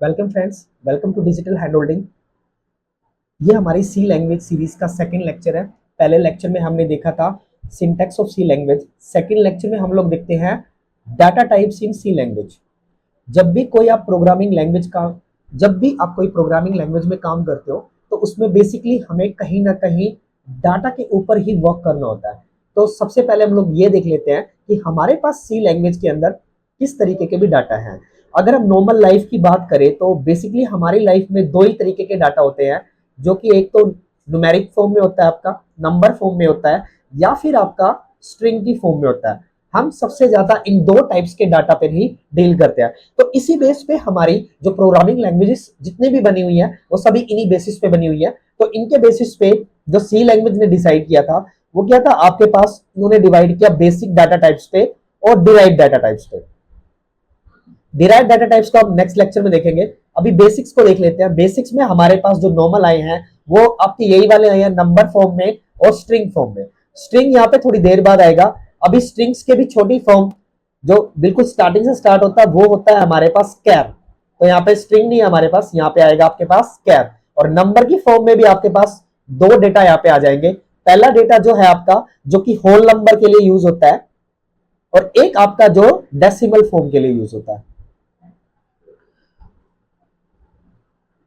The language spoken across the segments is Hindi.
Welcome friends, welcome to digital hand holding. ये हमारी सी लैंग्वेज सीरीज का सेकंड लेक्चर है। पहले लेक्चर में हमने देखा था syntax of C language. Second lecture में हम लोग देखते हैं data types in C language. जब भी कोई आप प्रोग्रामिंग लैंग्वेज का जब भी आप कोई प्रोग्रामिंग लैंग्वेज में काम करते हो तो उसमें बेसिकली हमें कहीं ना कहीं डाटा के ऊपर ही वर्क करना होता है। तो सबसे पहले हम लोग ये देख लेते हैं कि हमारे पास सी लैंग्वेज के अंदर किस तरीके के भी डाटा हैं। अगर हम नॉर्मल लाइफ की बात करें तो बेसिकली हमारी लाइफ में दो ही तरीके के डाटा होते हैं, जो कि एक तो न्यूमेरिक फॉर्म में होता है, आपका नंबर फॉर्म में होता है, या फिर आपका स्ट्रिंग की फॉर्म में होता है। हम सबसे ज्यादा इन दो टाइप्स के डाटा पर ही डील करते हैं। तो इसी बेस पे हमारी जो प्रोग्रामिंग लैंग्वेजेस जितनी भी बनी हुई है वो सभी इन्हीं बेसिस पे बनी हुई है। तो इनके बेसिस पे जो सी लैंग्वेज ने डिसाइड किया था वो क्या था, आपके पास उन्होंने डिवाइड किया बेसिक डाटा टाइप्स पे और डिराइव्ड डाटा टाइप्स पे। डिराइव्ड डाटा टाइप्स को हम नेक्स्ट लेक्चर में देखेंगे। अभी बेसिक्स को देख लेते हैं। बेसिक्स में हमारे पास जो नॉर्मल आए हैं वो आपके यही वाले आए हैं, नंबर फॉर्म में और स्ट्रिंग फॉर्म में। स्ट्रिंग यहाँ पे थोड़ी देर बाद आएगा। अभी स्ट्रिंग्स के भी छोटी फॉर्म जो बिल्कुल स्टार्टिंग से स्टार्ट होता है वो होता है हमारे पास कैर। तो यहाँ पे स्ट्रिंग नहीं है हमारे पास, यहाँ पे आएगा आपके पास कैर। और नंबर की फॉर्म में भी आपके पास दो डेटा यहाँ पे आ जाएंगे। पहला डेटा जो है आपका, जो कि होल नंबर के लिए यूज होता है, और एक आपका जो डेसिमल फॉर्म के लिए यूज होता है।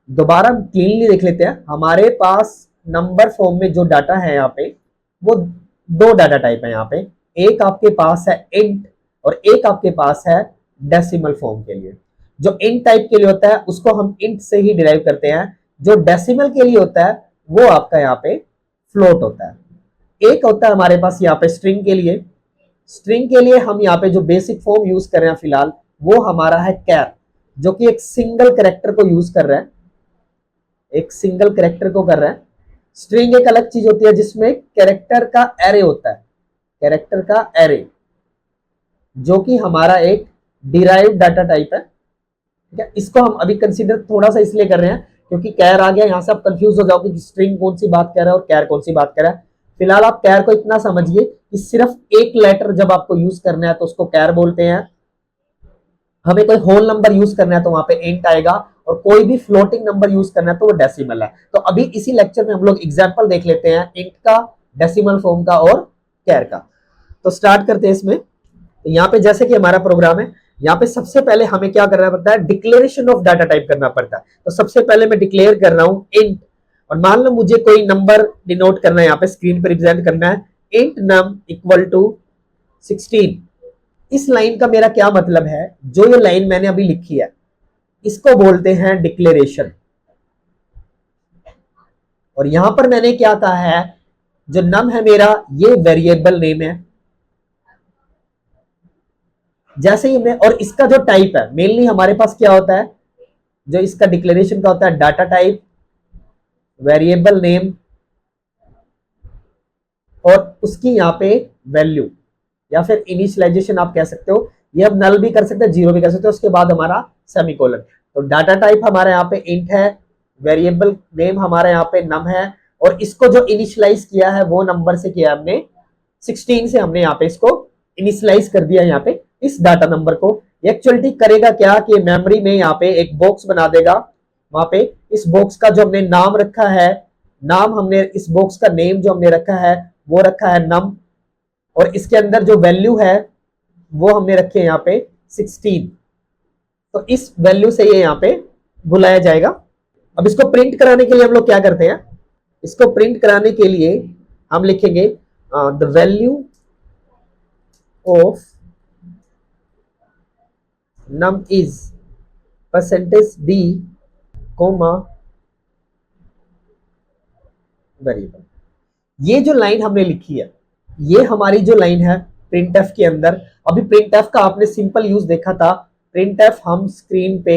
दोबारा क्लीनली देख लेते हैं। हमारे पास नंबर फॉर्म में जो डाटा है यहाँ पे वो दो डाटा टाइप है यहाँ पे। एक आपके पास है इंट और एक आपके पास है डेसिमल फॉर्म के लिए। जो इंट टाइप के लिए होता है उसको हम इंट से ही डिराइव करते हैं। जो डेसिमल के लिए होता है वो आपका यहाँ पे फ्लोट होता है। एक होता है हमारे पास यहाँ पे स्ट्रिंग के लिए। स्ट्रिंग के लिए हम यहाँ पे जो बेसिक फॉर्म यूज कर रहे हैं फिलहाल वो हमारा है कैर, जो कि एक सिंगल कैरेक्टर को यूज कर रहा है, एक सिंगल कैरेक्टर को कर रहा है। स्ट्रिंग एक अलग चीज होती है जिसमें कैरेक्टर का एरे होता है, कैरेक्टर का एरे, जो कि हमारा एक डिराइव्ड डाटा टाइप है। ठीक है, इसको हम अभी कंसीडर थोड़ा सा इसलिए कर रहे हैं क्योंकि कैर आ गया, यहां से आप कंफ्यूज हो जाओगे कि स्ट्रिंग कौन सी बात कर रहा है और कैर कौन सी बात कर रहा है। फिलहाल आप कैर को इतना समझिए कि सिर्फ एक लेटर जब आपको यूज करना है तो उसको कैर बोलते हैं। हमें कोई होल नंबर यूज करना है तो वहां पे इंट आएगा, और कोई भी फ्लोटिंग नंबर यूज करना है तो वो डेसिमल है। तो अभी इसी लेक्चर में हम लोग एग्जांपल देख लेते हैं इंट का, डेसिमल फॉर्म का और कैर का। तो स्टार्ट करते हैं इसमें। तो यहाँ पे जैसे कि हमारा प्रोग्राम है, यहाँ पे सबसे पहले हमें क्या करना पड़ता है, डिक्लेरेशन ऑफ डाटा टाइप करना पड़ता है। तो सबसे पहले मैं डिक्लेयर कर रहा हूं इंट, और मान लो मुझे कोई नंबर डिनोट करना है, यहाँ पे स्क्रीन पर रिप्रेजेंट करना है इंट नम इक्वल टू 16। इस लाइन का मेरा क्या मतलब है, जो ये लाइन मैंने अभी लिखी है इसको बोलते हैं डिक्लेरेशन। और यहां पर मैंने क्या कहा है, जो नम है मेरा ये वेरिएबल नेम है। जैसे ही मैं, और इसका जो टाइप है मेनली हमारे पास क्या होता है, जो इसका डिक्लेरेशन का होता है डाटा टाइप, वेरिएबल नेम, और उसकी यहाँ पे वैल्यू या फिर इनिशियलाइजेशन आप कह सकते हो। ये हम नल भी कर सकते हैं, जीरो भी कर सकते हैं, उसके बाद हमारा सेमीकोलन। तो डाटा टाइप हमारे यहाँ पे इंट है, वेरिएबल नेम हमारे यहाँ पे नम है, और इसको जो इनिशियलाइज किया है वो नंबर से किया हमने 16 से, हमने यहाँ पे इसको इनिशियलाइज कर दिया यहाँ पे इस डाटा नंबर को। एक्चुअली करेगा क्या कि मेमोरी में यहाँ पे एक बॉक्स बना देगा। वहां पे इस बॉक्स का जो हमने नाम रखा है, नाम हमने इस बॉक्स का नेम जो हमने रखा है वो रखा है नम, और इसके अंदर जो वैल्यू है वो हमने रखी है यहाँ पे 16। तो इस वैल्यू से ये यहाँ पे बुलाया जाएगा। अब इसको प्रिंट कराने के लिए हम लोग क्या करते हैं, इसको प्रिंट कराने के लिए हम लिखेंगे the value of num is percentage d comma variable. ये जो लाइन हमने लिखी है, ये हमारी जो लाइन है प्रिंट एफ के अंदर। अभी प्रिंट एफ का आपने सिंपल यूज देखा था। प्रिंट एफ हम स्क्रीन पे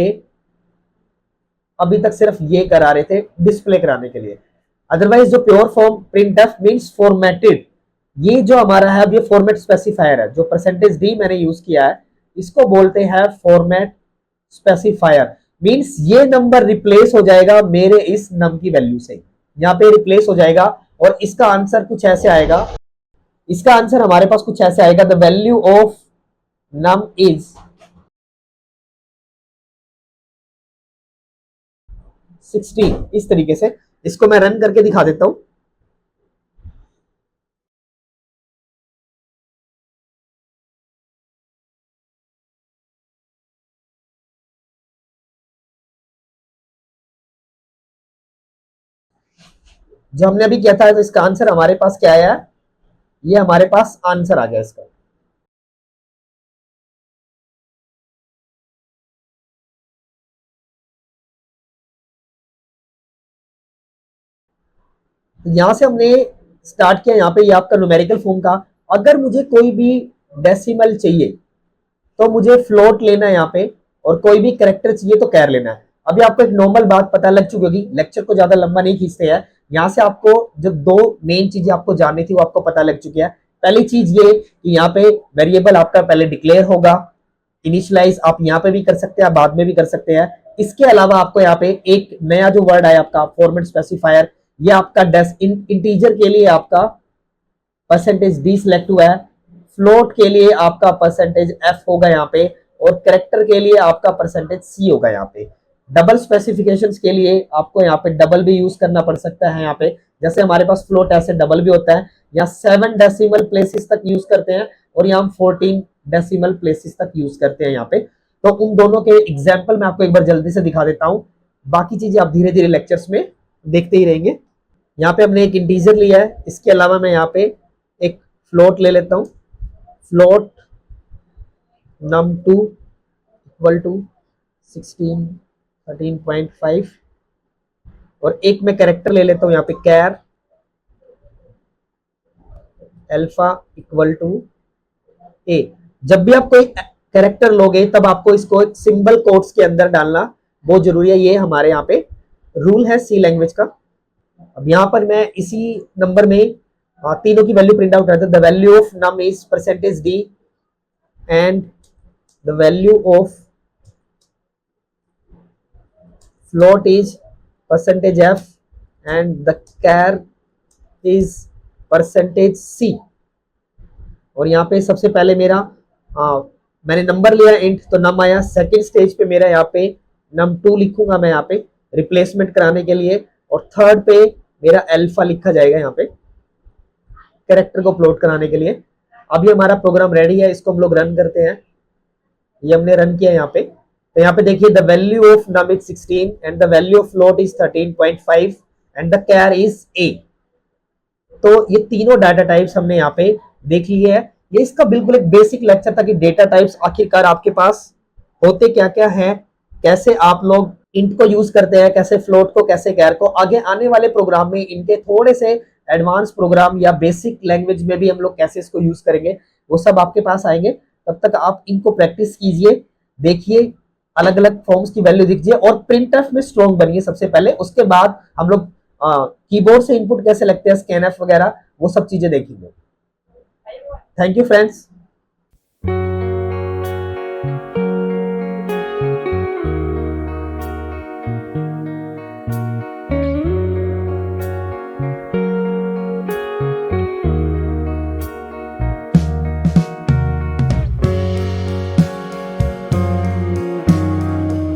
अभी तक सिर्फ ये करा रहे थे डिस्प्ले कराने के लिए। अदरवाइज जो pure form print F means formatted, ये जो हमारा है अब ये फॉर्मेट स्पेसिफायर है। जो परसेंटेज डी मैंने यूज किया है इसको बोलते हैं फॉर्मेट स्पेसिफायर। मीन्स ये नंबर रिप्लेस हो जाएगा मेरे इस नम की वैल्यू से, यहाँ पे रिप्लेस हो जाएगा। और इसका आंसर कुछ ऐसे आएगा, इसका आंसर हमारे पास कुछ ऐसे आएगा, the value of num is 16 इस तरीके से। इसको मैं रन करके दिखा देता हूं। जो हमने अभी किया था तो इसका आंसर हमारे पास क्या आया, ये हमारे पास आंसर आ गया इसका। तो यहां से हमने स्टार्ट किया, यहाँ पे ये आपका न्यूमेरिकल फॉर्म का। अगर मुझे कोई भी डेसिमल चाहिए तो मुझे फ्लोट लेना है यहाँ पे, और कोई भी करेक्टर चाहिए तो कैर लेना है। अभी आपको एक नॉर्मल बात पता लग चुकी होगी, लेक्चर को ज्यादा लंबा नहीं खींचते हैं। यहाँ से आपको जो दो मेन चीजें आपको जाननी थी वो आपको पता लग चुकी है। पहली चीज ये कि यहाँ पे वेरिएबल आपका पहले डिक्लेयर होगा, इनिशियलाइज आप यहाँ पे भी कर सकते हैं, बाद में भी कर सकते हैं। इसके अलावा आपको यहाँ पे एक नया जो वर्ड है आपका फॉर्मेट स्पेसिफायर, ये आपका इंटीजर के लिए आपका परसेंटेज डी सिलेक्ट हुआ है, फ्लोट के लिए आपका परसेंटेज एफ होगा यहाँ पे, और करेक्टर के लिए आपका परसेंटेज सी होगा यहाँ पे। डबल स्पेसिफिकेशंस के लिए आपको यहाँ पे डबल भी यूज करना पड़ सकता है यहाँ पे, जैसे हमारे पास फ्लोट ऐसे डबल भी होता है। यहाँ 7 डेसिमल प्लेसेस तक यूज करते हैं, और यहाँ हम 14 डेसिमल प्लेसेस तक यूज करते हैं यहाँ पे। तो उन दोनों के एग्जाम्पल मैं आपको एक बार जल्दी से दिखा देता हूँ, बाकी चीजें आप धीरे धीरे लेक्चर्स में देखते ही रहेंगे। यहाँ पे हमने एक इंटीजर लिया है, इसके अलावा मैं यहाँ पे एक फ्लोट ले लेता हूँ। फ्लोट num2 इक्वल टू 16 13.5, और एक मैं कैरेक्टर ले लेता हूँ यहाँ पे कैर अल्फा इक्वल टू ए। जब भी आप कोई कैरेक्टर लोगे तब आपको इसको एक सिंबल कोट्स के अंदर डालना बहुत जरूरी है, ये हमारे यहाँ पे रूल है सी लैंग्वेज का। अब यहाँ पर मैं इसी नंबर में तीनों की वैल्यू प्रिंट आउट करता हूँ। The value of num is percentage d and the value of float is percentage f and the char is percentage c। और यहाँ पे सबसे पहले मेरा मैंने नंबर लिया इंट, तो नम आया। सेकंड स्टेज पे मेरा यहाँ पे num2 लिखूंगा मैं यहाँ पे रिप्लेसमेंट कराने के लिए, और थर्ड पे मेरा अल्फा लिखा जाएगा यहाँ पे कैरेक्टर को प्लॉट कराने के लिए। अभी हमारा प्रोग्राम रेडी है, इसको हम लोग रन करते हैं। ये हमने रन किया यहाँ पे, तो यहाँ पे देखिए the value of num is 16 and the value of float is 13.5 and the char is A. तो ये तीनों डाटा टाइप्स हमने यहाँ पे देख लिए है। ये इसका बिल्कुल एक बेसिक लेक्चर था कि डेटा टाइप्स आखिरकार आपके पास होते क्या क्या है, कैसे आप लोग इंट को यूज करते हैं, कैसे फ्लोट को, कैसे कैर को। आगे आने वाले प्रोग्राम में इनके थोड़े से एडवांस प्रोग्राम या बेसिक लैंग्वेज में भी हम लोग कैसे इसको यूज करेंगे वो सब आपके पास आएंगे। तब तक आप इनको प्रैक्टिस कीजिए, देखिए, अलग अलग फॉर्म्स की वैल्यू दीजिए, और प्रिंटफ में स्ट्रॉन्ग बनिए सबसे पहले। उसके बाद हम लोग कीबोर्ड से इनपुट कैसे लगते हैं, स्कैनफ वगैरह, वो सब चीजें देखेंगे। Thank you friends.